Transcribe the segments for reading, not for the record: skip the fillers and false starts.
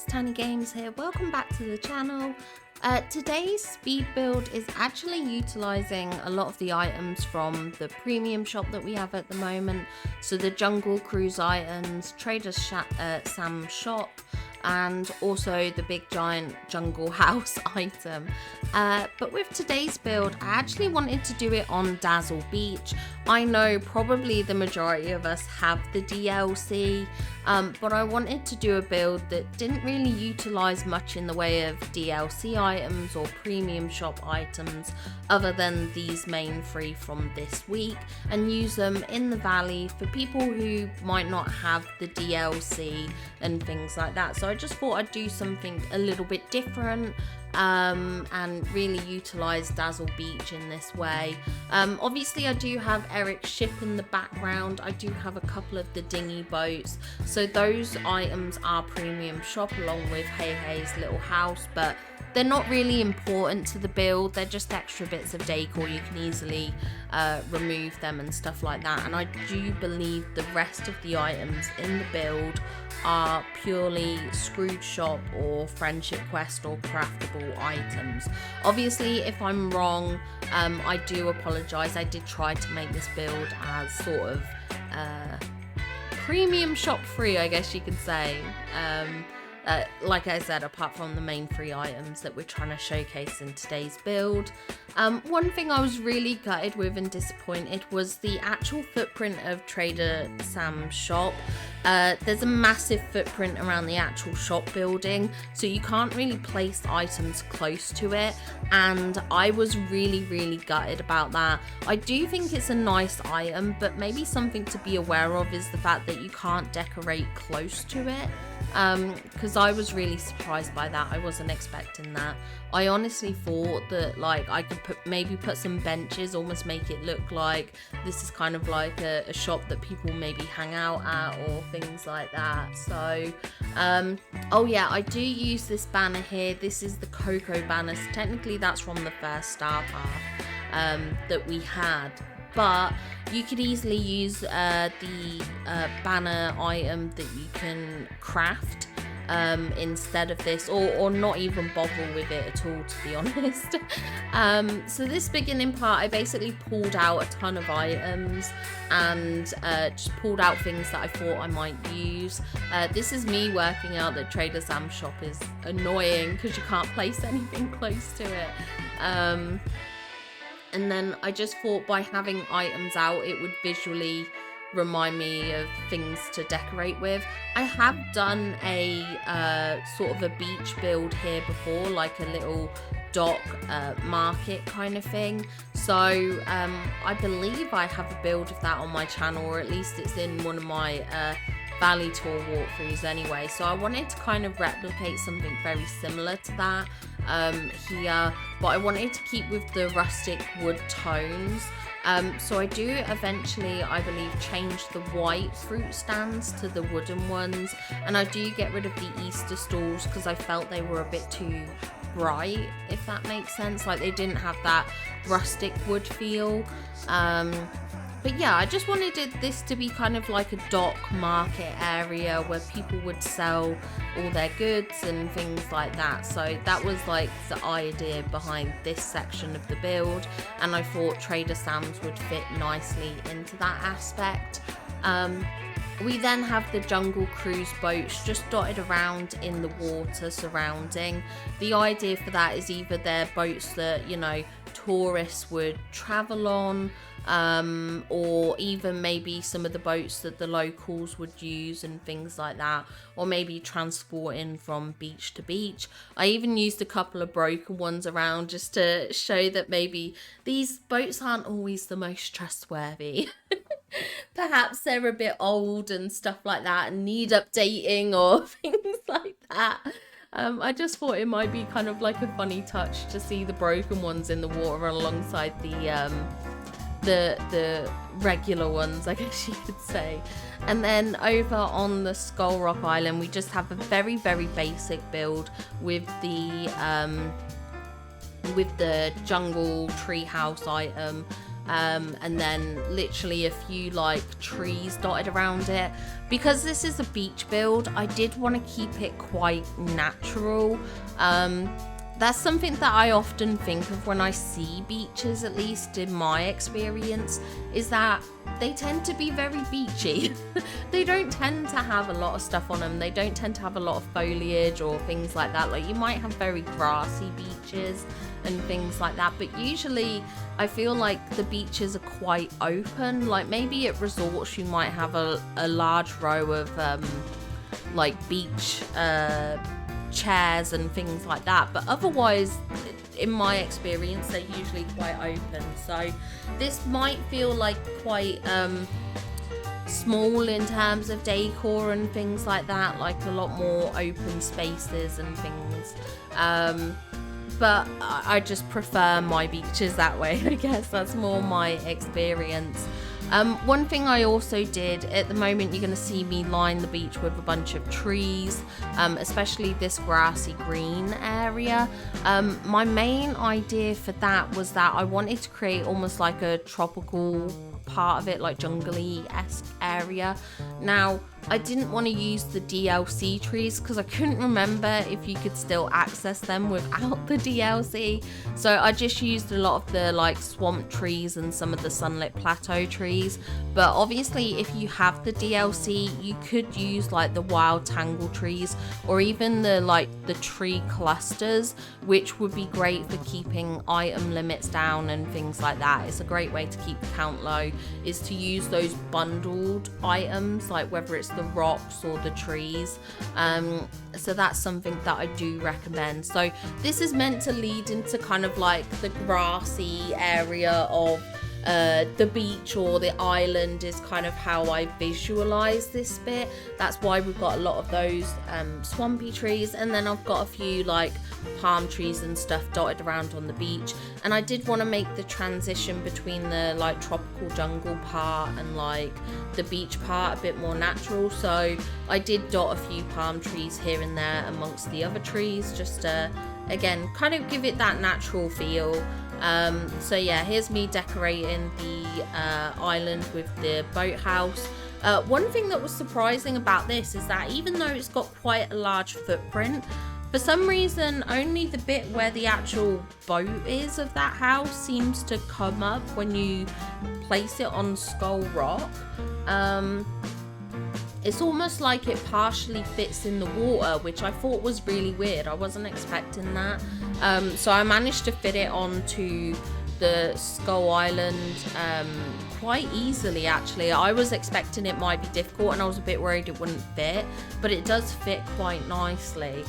guys, Tiny Games here. Welcome back to the channel. Today's speed build is actually utilizing a lot of the items from the premium shop that we have at the moment. So the Jungle Cruise items, Trader Sam's shop, and also the big giant jungle house item. But with today's build, I actually wanted to do it on Dazzle Beach. I know probably the majority of us have the DLC, but I wanted to do a build that didn't really utilize much in the way of DLC items or premium shop items other than these main three from this week, and use them in the valley for people who might not have the DLC and things like that. So I just thought I'd do something a little bit different and really utilize Dazzle Beach in this way. Obviously I do have Eric's ship in the background. I do have a couple of the dinghy boats, so those items are premium shop along with Hei's little house, but they're not really important to the build. They're just extra bits of decor. You can easily remove them and stuff like that. And I do believe the rest of the items in the build are purely Scrooge shop or friendship quest or craftable items. Obviously, if I'm wrong, I do apologize. I did try to make this build as sort of premium shop free, I guess you could say. Like I said, apart from the main three items that we're trying to showcase in today's build. One thing I was really gutted with and disappointed was the actual footprint of Trader Sam's shop. There's a massive footprint around the actual shop building, so you can't really place items close to it, and I was really gutted about that. I do think it's a nice item, but maybe something to be aware of is the fact that you can't decorate close to it. Because I was really surprised by that. I wasn't expecting that. I honestly thought that like I could maybe put some benches, almost make it look like this is kind of like a shop that people maybe hang out at or things like that. So oh yeah, I do use this banner here. This is the Cocoa banner, so technically that's from the first star path that we had. But you could easily use the banner item that you can craft instead of this, or not even bother with it at all, to be honest. So this beginning part, I basically pulled out a ton of items and just pulled out things that I thought I might use. This is me working out that Trader Sam's shop is annoying because you can't place anything close to it. And then I just thought by having items out, it would visually remind me of things to decorate with. I have done a sort of a beach build here before, like a little dock market kind of thing. So I believe I have a build of that on my channel, or at least it's in one of my Valley Tour walkthroughs anyway. So I wanted to kind of replicate something very similar to that here, but I wanted to keep with the rustic wood tones. So I do eventually, I believe, change the white fruit stands to the wooden ones, and I do get rid of the Easter stalls because I felt they were a bit too bright, if that makes sense. Like they didn't have that rustic wood feel. But yeah, I just wanted this to be kind of like a dock market area where people would sell all their goods and things like that. So that was like the idea behind this section of the build, and I thought Trader Sam's would fit nicely into that aspect. We then have the Jungle Cruise boats just dotted around in the water surrounding. The idea for that is either they're boats that, you know, tourists would travel on, or even maybe some of the boats that the locals would use and things like that, or maybe transporting from beach to beach. I even used a couple of broken ones around just to show that maybe these boats aren't always the most trustworthy. Perhaps they're a bit old and stuff like that and need updating or things like that. I just thought it might be kind of like a funny touch to see the broken ones in the water alongside the regular ones, I guess you could say. And then over on the Skull Rock Island, we just have a very basic build with the jungle treehouse item. and then literally a few like trees dotted around it. Because this is a beach build, I did want to keep it quite natural. That's something that I often think of when I see beaches, at least in my experience, is that they tend to be very beachy. They don't tend to have a lot of stuff on them. They don't tend to have a lot of foliage or things like that. Like, you might have very grassy beaches and things like that, but usually I feel like the beaches are quite open. Like, maybe at resorts you might have a large row of like beach chairs and things like that, but otherwise, in my experience, they're usually quite open. So this might feel like quite small in terms of decor and things like that, like a lot more open spaces and things, but I just prefer my beaches that way. I guess that's more my experience. One thing I also did, at the moment you're going to see me line the beach with a bunch of trees, especially this grassy green area. My main idea for that was that I wanted to create almost like a tropical part of it, like jungly-esque area. Now, I didn't want to use the DLC trees because I couldn't remember if you could still access them without the DLC. So I just used a lot of the like swamp trees and some of the sunlit plateau trees. But obviously, if you have the DLC, you could use like the wild tangle trees or even the tree clusters, which would be great for keeping item limits down and things like that. It's a great way to keep the count low, is to use those bundled items, like whether it's the rocks or the trees. So that's something that I do recommend. So this is meant to lead into kind of like the grassy area of the beach or the island, is kind of how I visualize this bit. That's why we've got a lot of those swampy trees, and then I've got a few like palm trees and stuff dotted around on the beach. And I did want to make the transition between the like tropical jungle part and like the beach part a bit more natural, so I did dot a few palm trees here and there amongst the other trees, just to again kind of give it that natural feel. So yeah, here's me decorating the island with the boathouse. One thing that was surprising about this is that even though it's got quite a large footprint, for some reason only the bit where the actual boat is of that house seems to come up when you place it on Skull Rock. It's almost like it partially fits in the water, which I thought was really weird. I wasn't expecting that. So I managed to fit it onto the Skull Island quite easily, actually. I was expecting it might be difficult and I was a bit worried it wouldn't fit, but it does fit quite nicely.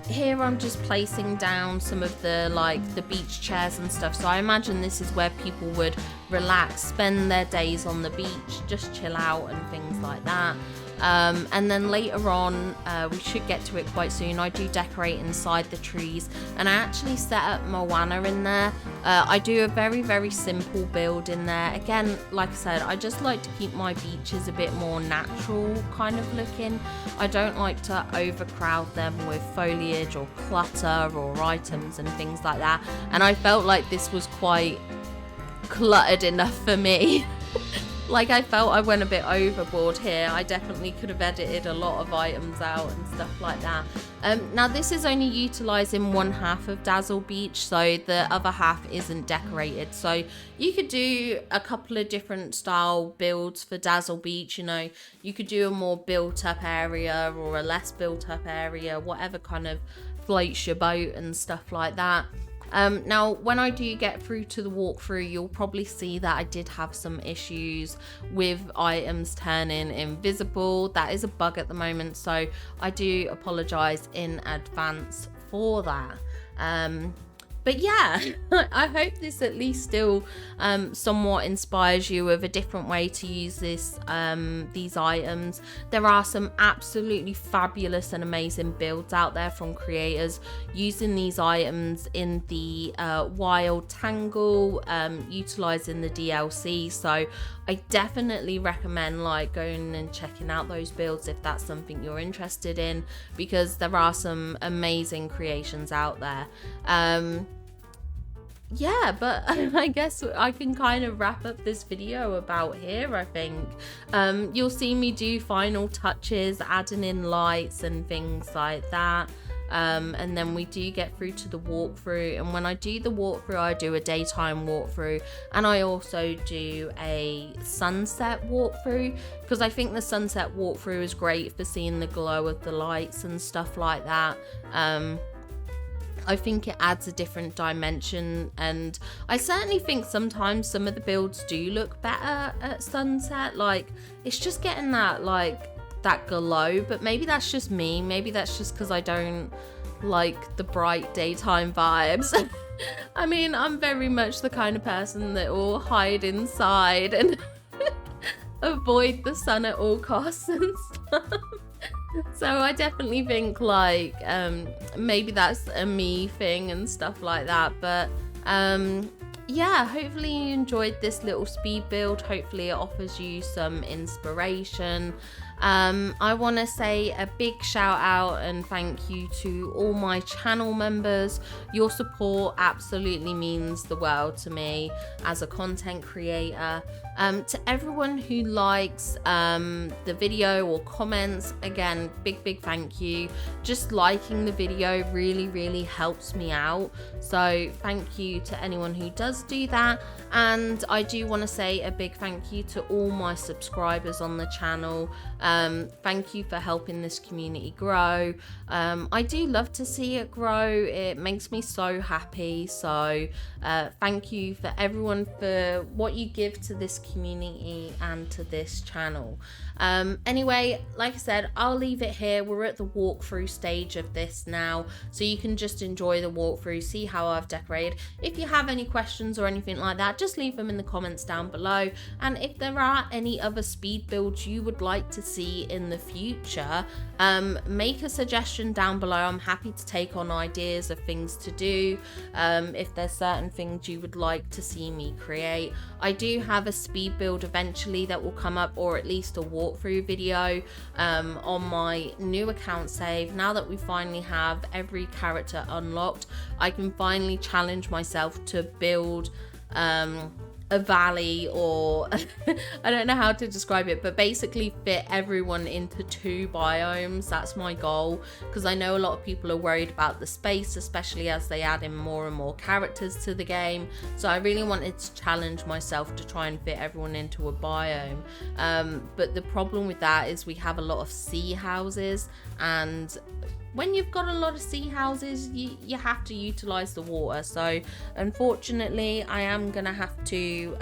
Here I'm just placing down some of the the beach chairs and stuff, so I imagine this is where people would relax, spend their days on the beach, just chill out and things like that. And then later on, we should get to it quite soon, I do decorate inside the trees, and I actually set up Moana in there. I do a very, very simple build in there. Again, like I said, I just like to keep my beaches a bit more natural kind of looking. I don't like to overcrowd them with foliage or clutter or items and things like that, and I felt like this was quite cluttered enough for me. Like, I felt I went a bit overboard here. I definitely could have edited a lot of items out and stuff like that. Now, this is only utilising one half of Dazzle Beach, so the other half isn't decorated. So you could do a couple of different style builds for Dazzle Beach. You know, you could do a more built up area or a less built up area, whatever kind of floats your boat and stuff like that. Now, when I do get through to the walkthrough, you'll probably see that I did have some issues with items turning invisible. That is a bug at the moment, so I do apologise in advance for that. But yeah, I hope this at least still somewhat inspires you of a different way to use this these items. There are some absolutely fabulous and amazing builds out there from creators using these items in the Wild Tangle, utilising the DLC. So I definitely recommend going and checking out those builds if that's something you're interested in, because there are some amazing creations out there. yeah, but I guess I can kind of wrap up this video about here, I think. You'll see me do final touches, adding in lights and things like that. And then we do get through to the walkthrough, and when I do the walkthrough, I do a daytime walkthrough, and I also do a sunset walkthrough, because I think the sunset walkthrough is great for seeing the glow of the lights and stuff like that. I think it adds a different dimension, and I certainly think sometimes some of the builds do look better at sunset. Like, it's just getting that, like, that glow, but maybe that's just me. Maybe that's just because I don't like the bright daytime vibes. I mean, I'm very much the kind of person that will hide inside and avoid the sun at all costs and stuff. So I definitely think, like, maybe that's a me thing and stuff like that. But yeah, hopefully you enjoyed this little speed build. Hopefully it offers you some inspiration. I want to say a big shout out and thank you to all my channel members. Your support absolutely means the world to me as a content creator. To everyone who likes the video or comments, again, big thank you. Just liking the video really helps me out, so thank you to anyone who does do that. And I do want to say a big thank you to all my subscribers on the channel. Thank you for helping this community grow. I do love to see it grow. It makes me so happy. So thank you for everyone for what you give to this community and to this channel. Anyway, like I said, I'll leave it here. We're at the walkthrough stage of this now, so you can just enjoy the walkthrough, see how I've decorated. If you have any questions or anything like that, just leave them in the comments down below. And if there are any other speed builds you would like to see in the future, make a suggestion down below. I'm happy to take on ideas of things to do. If there's certain things you would like to see me create, I do have a speed build eventually that will come up, or at least a walkthrough video on my new account save. Now that we finally have every character unlocked, I can finally challenge myself to build a valley, or I don't know how to describe it, but basically fit everyone into 2 biomes. That's my goal, because I know a lot of people are worried about the space, especially as they add in more and more characters to the game. So I really wanted to challenge myself to try and fit everyone into a biome. But the problem with that is we have a lot of sea houses, and when you've got a lot of sea houses, you have to utilize the water. So unfortunately, I am gonna have to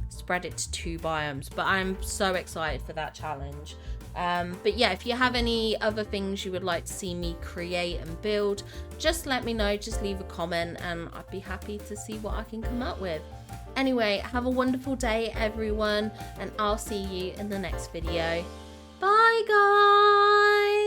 spread it to 2 biomes, but I'm so excited for that challenge. But yeah, if you have any other things you would like to see me create and build, just let me know. Just leave a comment and I'd be happy to see what I can come up with. Anyway, have a wonderful day, everyone, and I'll see you in the next video. Bye, guys.